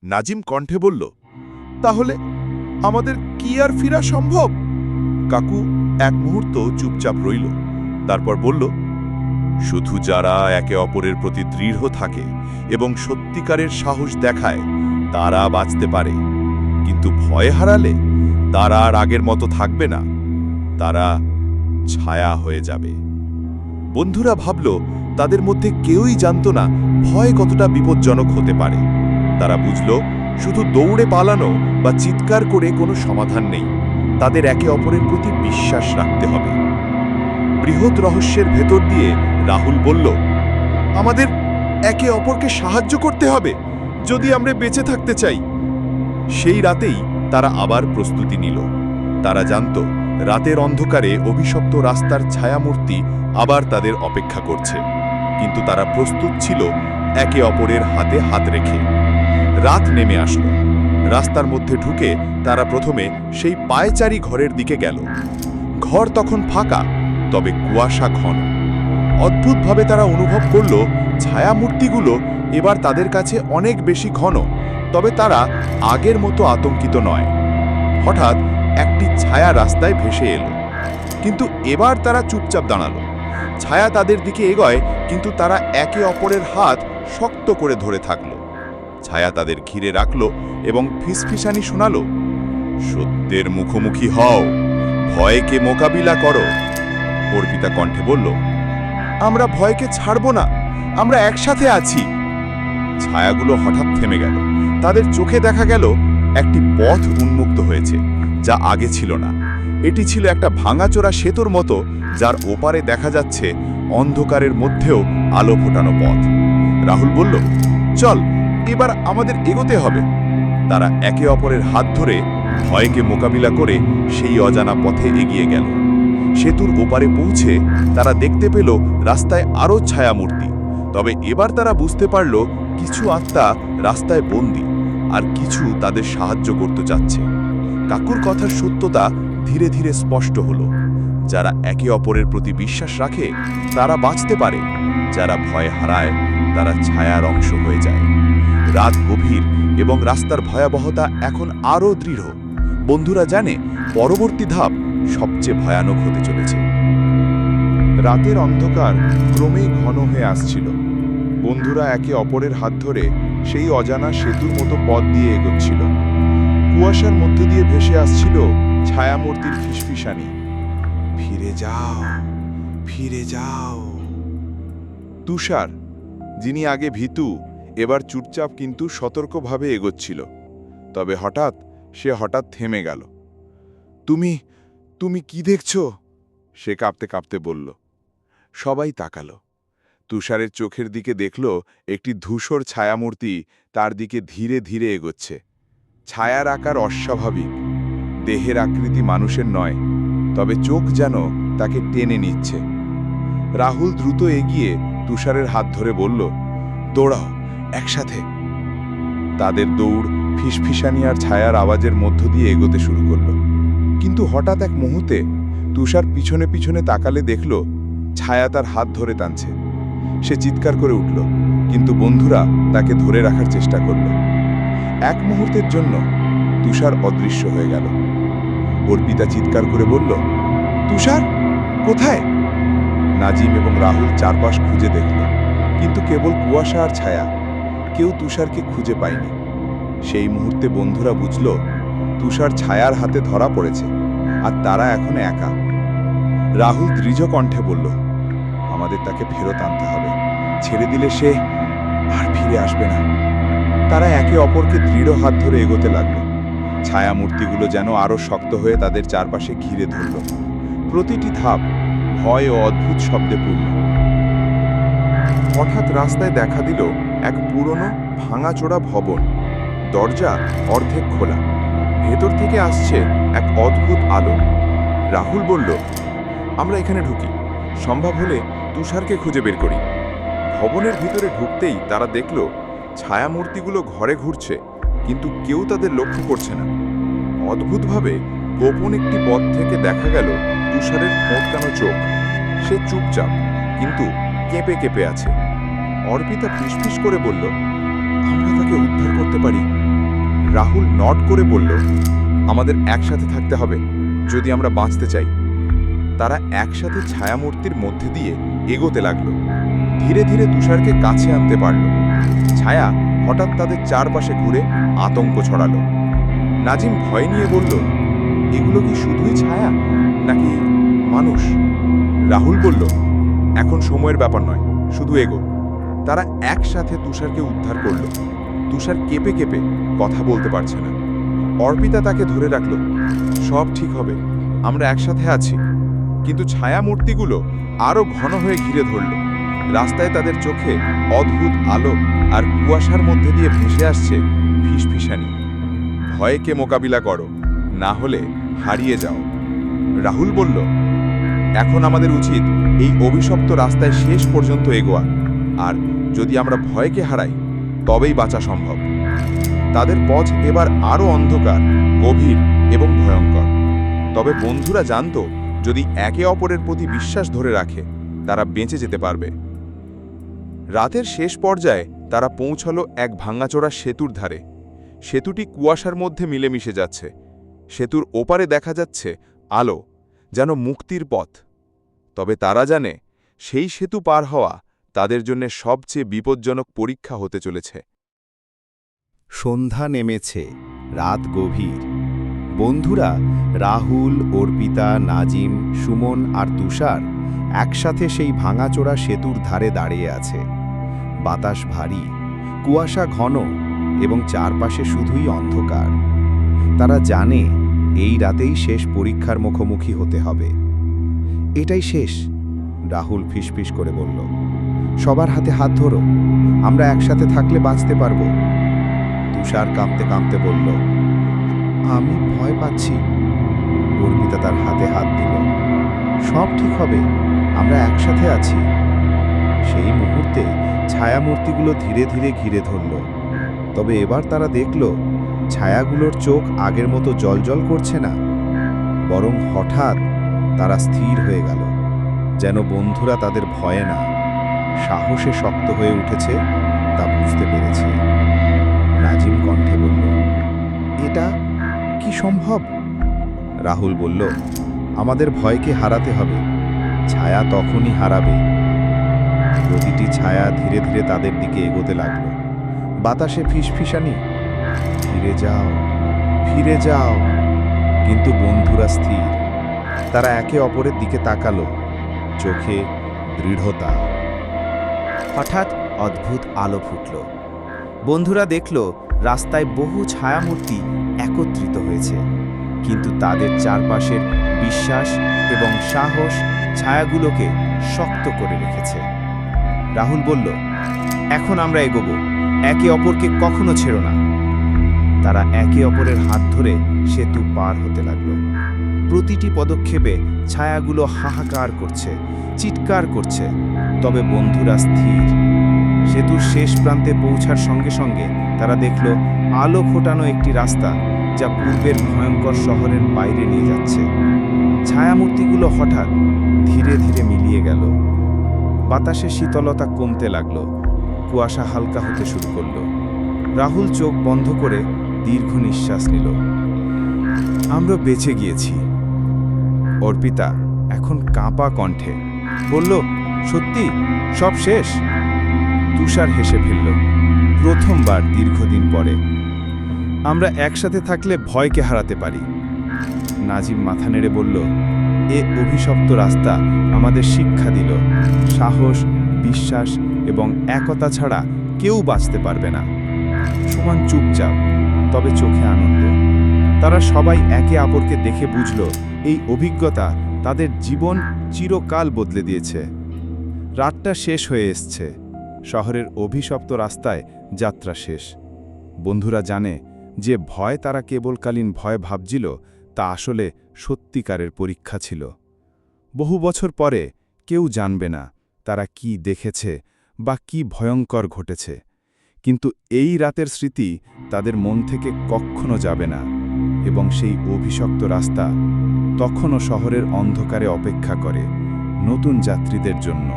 নাজিম কণ্ঠে বলল, তাহলে আমাদের কি আর ফেরা সম্ভব? কাকু এক মুহূর্ত চুপচাপ রইল, তারপর বলল, শুধু যারা একে অপরের প্রতি দৃঢ় থাকে এবং সত্যিকারের সাহস দেখায় তারা বাঁচতে পারে, কিন্তু ভয় হারালে তারা আর আগের মতো থাকবে না, তারা ছায়া হয়ে যাবে। বন্ধুরা ভাবল, তাদের মধ্যে কেউই জানত না ভয় কতটা বিপজ্জনক হতে পারে। তারা বুঝল, শুধু দৌড়ে পালানো বা চিৎকার করে কোনো সমাধান নেই, তাদের একে অপরের প্রতি বিশ্বাস রাখতে হবে। বৃহৎ রহস্যের ভেতর দিয়ে রাহুল বলল, আমাদের একে অপরকে সাহায্য করতে হবে যদি আমরা বেঁচে থাকতে চাই। সেই রাতেই তারা আবার প্রস্তুতি নিল। তারা জানত, রাতের অন্ধকারে অভিশপ্ত রাস্তার ছায়ামূর্তি আবার তাদের অপেক্ষা করছে, কিন্তু তারা প্রস্তুত ছিল একে অপরের হাতে হাত রেখে। রাত নেমে আসলো। রাস্তার মধ্যে ঢুকে তারা প্রথমে সেই পায়চারি ঘরের দিকে গেল। ঘর তখন ফাঁকা, তবে কুয়াশা ঘন। অদ্ভুতভাবে তারা অনুভব করল, ছায়ামূর্তিগুলো এবার তাদের কাছে অনেক বেশি ঘন, তবে তারা আগের মতো আতঙ্কিত নয়। হঠাৎ একটি ছায়া রাস্তায় ভেসে এলো, কিন্তু এবার তারা চুপচাপ দাঁড়ালো। ছায়া তাদের দিকে এগোয়, কিন্তু তারা একে অপরের হাত শক্ত করে ধরে থাকল। ছায়া তাদের ঘিরে রাখল এবং ফিসফিসানি শোনালো, সত্যের মুখোমুখি হও, ভয়কে মোকাবিলা করো। অর্পিতা কণ্ঠে বলল, আমরা ভয়কে ছাড়ব না, আমরা একসাথে আছি। ছায়াগুলো হঠাৎ থেমে গেল। তাদের চোখে দেখা গেল একটি পথ উন্মুক্ত হয়েছে, যা আগে ছিল না। এটি ছিল একটা ভাঙাচোরা সেতুর মতো, যার ওপারে দেখা যাচ্ছে অন্ধকারের মধ্যেও আলো ফোটানো পথ। রাহুল বলল, চল, এবার আমাদের এগোতে হবে। তারা একে অপরের হাত ধরে ভয়কে মোকাবিলা করে সেই অজানা পথে এগিয়ে গেল। সেতুর ওপারে পৌঁছে তারা দেখতে পেল রাস্তায় আরও ছায়ামূর্তি। তবে এবার তারা বুঝতে পারল, কিছু আত্মা রাস্তায় বন্দী, আর কিছু তাদের সাহায্য করতে চাচ্ছে। কাকুর কথার সত্যতা ধীরে ধীরে স্পষ্ট হলো। যারা একে অপরের প্রতি বিশ্বাস রাখে তারা বাঁচতে পারে, যারা ভয় হারায় তারা ছায়ার অংশ হয়ে যায়। রাত গভীর এবং রাস্তার ভয়াবহতা এখন আরও দৃঢ়। বন্ধুরা জানে, পরবর্তী ধাপ সবচেয়ে ভয়ানক হতে চলেছে। রাতের অন্ধকার ক্রমেই ঘন হয়ে আসছিল। বন্ধুরা একে অপরের হাত ধরে সেই অজানা সেতুর মতো পথ দিয়ে এগোচ্ছিল। কুয়াশার মধ্য দিয়ে ভেসে আসছিল ছায়ামূর্তির ফিসফিসানি, ফিরে যাও, ফিরে যাও। তুষার, যিনি আগে ভীতু, এবার চুপচাপ কিন্তু সতর্কভাবে এগোচ্ছিল। তবে সে হঠাৎ থেমে গেল। তুমি তুমি কি দেখছো? সে কাঁপতে কাঁপতে বলল। সবাই তাকালো। তুষারের চোখের দিকে দেখল একটি ধূসর ছায়ামূর্তি তার দিকে ধীরে ধীরে এগোচ্ছে। ছায়ার আকার অস্বাভাবিক, দেহের আকৃতি মানুষের নয়, তবে চোখ যেন তাকে টেনে নিচ্ছে। রাহুল দ্রুত এগিয়ে তুষারের হাত ধরে বলল, দৌড়াও, একসাথে। তাদের দৌড় ফিসফিসানি আর ছায়ার আওয়াজের মধ্য দিয়ে এগোতে শুরু করল। কিন্তু হঠাৎ এক মুহূর্তে তুষার পিছনে পিছনে তাকালে দেখল ছায়া তার হাত ধরে টানছে। সে চিৎকার করে উঠল, কিন্তু বন্ধুরা তাকে ধরে রাখার চেষ্টা করল। এক মুহূর্তের জন্য তুষার অদৃশ্য হয়ে গেল। অর্পিতা চিৎকার করে বলল, তুষার কোথায়? নাজিম এবং রাহুল চারপাশ খুঁজে দেখল, কিন্তু কেবল কুয়াশা আর ছায়া। কেউ তুষারকে খুঁজে পায়নি। সেই মুহূর্তে বন্ধুরা বুঝল, তুষার ছায়ার হাতে ধরা পড়েছে, আর তারা এখন একা। রাহুল দৃঢ় কণ্ঠে বলল, আমাদের তাকে ফেরত আনতে হবে, ছেড়ে দিলে সে আর ফিরে আসবে না। তারা একে অপরকে দৃঢ় হাত ধরে এগোতে লাগল। ছায়ামূর্তিগুলো যেন আরও শক্ত হয়ে তাদের চারপাশে ঘিরে ধরল। প্রতিটি ধাপ ভয় ও অদ্ভুত শব্দে পূর্ণ। হঠাৎ রাস্তায় দেখা দিল এক পুরনো ভাঙাচোরা ভবন। দরজা অর্ধেক খোলা, ভেতর থেকে আসছে এক অদ্ভুত আলো। রাহুল বলল, আমরা এখানে ঢুকি, সম্ভব হলে তুষারকে খুঁজে বের করি। ভবনের ভিতরে ঢুকতেই তারা দেখল ছায়ামূর্তিগুলো ঘরে ঘুরছে, কিন্তু কেউ তাদের লক্ষ্য করছে না। অদ্ভুতভাবে গোপন একটি পথ থেকে দেখা গেল তুষারের ফোঁটকানো চোখ। সে চুপচাপ, কিন্তু কেঁপে কেঁপে আছে। অর্পিতা ফিসফিস করে বলল, আমরা তাকে উদ্ধার করতে পারি, রাহুল নট করে বলল, আমাদের একসাথে থাকতে হবে যদি আমরা বাঁচতে চাই। তারা একসাথে ছায়ামূর্তির মধ্যে দিয়ে এগোতে লাগলো। ধীরে ধীরে তুষারকে কাছে আনতে পারল। ছায়া হঠাৎ তাদের চারপাশে ঘুরে আতঙ্ক ছড়ালো। নাজিম ভয় নিয়ে বলল, এগুলো কি শুধুই ছায়া নাকি মানুষ? রাহুল বলল, এখন সময়ের ব্যাপার নয়, শুধু এগো। তারা একসাথে তুষারকে উদ্ধার করল। তুষার কেঁপে কেঁপে কথা বলতে পারছে না। অর্পিতা তাকে ধরে রাখল, সব ঠিক হবে, আমরা একসাথে আছি। কিন্তু ছায়ামূর্তিগুলো আরো ঘন হয়ে ঘিরে ধরল। রাস্তায় তাদের চোখে অদ্ভুত আলো আর কুয়াশার মধ্যে দিয়ে ভেসে আসছে ফিসফিসানি। ভয়কে মোকাবিলা করো, না হলে হারিয়ে যাও। রাহুল বলল, এখন আমাদের উচিত এই অভিশপ্ত রাস্তায় শেষ পর্যন্ত এগোয়া, আর যদি আমরা ভয়কে হারাই তবেই বাঁচা সম্ভব। তাদের পথ এবার আরো অন্ধকার, গভীর এবং ভয়ঙ্কর। তবে বন্ধুরা জানত, যদি একে অপরের প্রতি বিশ্বাস ধরে রাখে তারা বেঁচে যেতে পারবে। রাতের শেষ পর্যায়ে তারা পৌঁছল এক ভাঙাচোরা সেতুর ধারে। সেতুটি কুয়াশার মধ্যে মিলেমিশে যাচ্ছে। সেতুর ওপারে দেখা যাচ্ছে আলো, যেন মুক্তির পথ। তবে তারা জানে, সেই সেতু পার হওয়া তাদের জন্য সবচেয়ে বিপজ্জনক পরীক্ষা হতে চলেছে। সন্ধ্যা নেমেছে, রাত গভীর। বন্ধুরা রাহুল, অর্পিতা, নাজিম, সুমন আর তুষার একসাথে সেই ভাঙাচোরা সেতুর ধারে দাঁড়িয়ে আছে। বাতাস ভারী, কুয়াশা ঘন এবং চারপাশে শুধুই অন্ধকার। তারা জানে এই রাতেই শেষ পরীক্ষার মুখোমুখি হতে হবে। এটাই শেষ, রাহুল ফিসফিস করে বলল। সবার হাতে হাত ধরো, আমরা একসাথে থাকলে বাঁচতে পারবো। তুষার কাঁপতে কাঁপতে বলল, আমি ভয় পাচ্ছি। অর্পিতা তার হাতে হাত দিল, সব ঠিক হবে, আমরা একসাথে আছি। সেই মুহূর্তে ছায়ামূর্তিগুলো ধীরে ধীরে ঘিরে ধরল। তবে এবার তারা দেখল, ছায়াগুলোর চোখ আগের মতো জ্বলজ্বল করছে না, বরং হঠাৎ তারা স্থির হয়ে গেল, যেন বন্ধুরা তাদের ভয়ে না, সাহসে শক্ত হয়ে উঠেছে তা বুঝতে পেরেছে। নাজিম কণ্ঠে বলল, এটা কি সম্ভব? রাহুল বলল, আমাদের ভয়কে হারাতে হবে, ছায়া তখনই হারাবে। প্রতিটি ছায়া ধীরে ধীরে তাদের দিকে এগোতে লাগল। বাতাসে ফিসফিসানি, ফিরে যাও, ফিরে যাও। কিন্তু বন্ধুরা স্থির। তারা একে অপরের দিকে তাকালো, চোখে দৃঢ়তা। হঠাৎ অদ্ভুত আলো ফুটল। বন্ধুরা দেখল, রাস্তায় বহু ছায়ামূর্তি একত্রিত হয়েছে, কিন্তু তাদের চারপাশের বিশ্বাস এবং সাহস ছায়াগুলোকে শক্ত করে রেখেছে। রাহুল বলল, এখন আমরা এগোবো, একে অপরকে কখনো ছেড়ো না। তারা একে অপরের হাত ধরে সেতু পার হতে লাগলো। প্রতিটি পদক্ষেপে ছায়াগুলো হাহাকার করছে, চিৎকার করছে, তবে বন্ধুরা স্থির। সেতুর শেষ প্রান্তে পৌঁছার সঙ্গে সঙ্গে তারা দেখল আলো ফোটানো একটি রাস্তা, যা পূর্বের ভয়ঙ্কর শহরের বাইরে নিয়ে যাচ্ছে। ছায়ামূর্তিগুলো হঠাৎ ধীরে ধীরে মিলিয়ে গেল। বাতাসে শীতলতা কমতে লাগল, কুয়াশা হালকা হতে শুরু করল। রাহুল চোখ বন্ধ করে দীর্ঘ নিঃশ্বাস নিল। আমরা বেঁচে গিয়েছি। অর্পিতা এখন কাঁপা কণ্ঠে বলল, সত্যি সব শেষ? তুষার হেসে ফেলল, প্রথমবার দীর্ঘদিন পরে। আমরা একসাথে থাকলে ভয়কে হারাতে পারি। নাজিম মাথা নেড়ে বলল, এ অভিশপ্ত রাস্তা আমাদের শিক্ষা দিল, সাহস, বিশ্বাস এবং একতা ছাড়া কেউ বাঁচতে পারবে না। সুমন চুপচাপ, তবে চোখে আনন্দ। তারা সবাই একে অপরকে দেখে বুঝল, এই অভিজ্ঞতা তাদের জীবন চিরকাল বদলে দিয়েছে। রাতটা শেষ হয়ে এসছে, শহরের অভিশপ্ত রাস্তায় যাত্রা শেষ। বন্ধুরা জানে যে ভয় তারা কেবলকালীন ভয় ভাবছিল, তা আসলে সত্যিকারের পরীক্ষা ছিল। বহু বছর পরে কেউ জানবে না তারা কি দেখেছে বা কি ভয়ঙ্কর ঘটেছে, কিন্তু এই রাতের স্মৃতি তাদের মন থেকে কখনো যাবে না, এবং সেই অভিশপ্ত রাস্তা তখনও শহরের অন্ধকারে অপেক্ষা করে নতুন যাত্রীদের জন্য।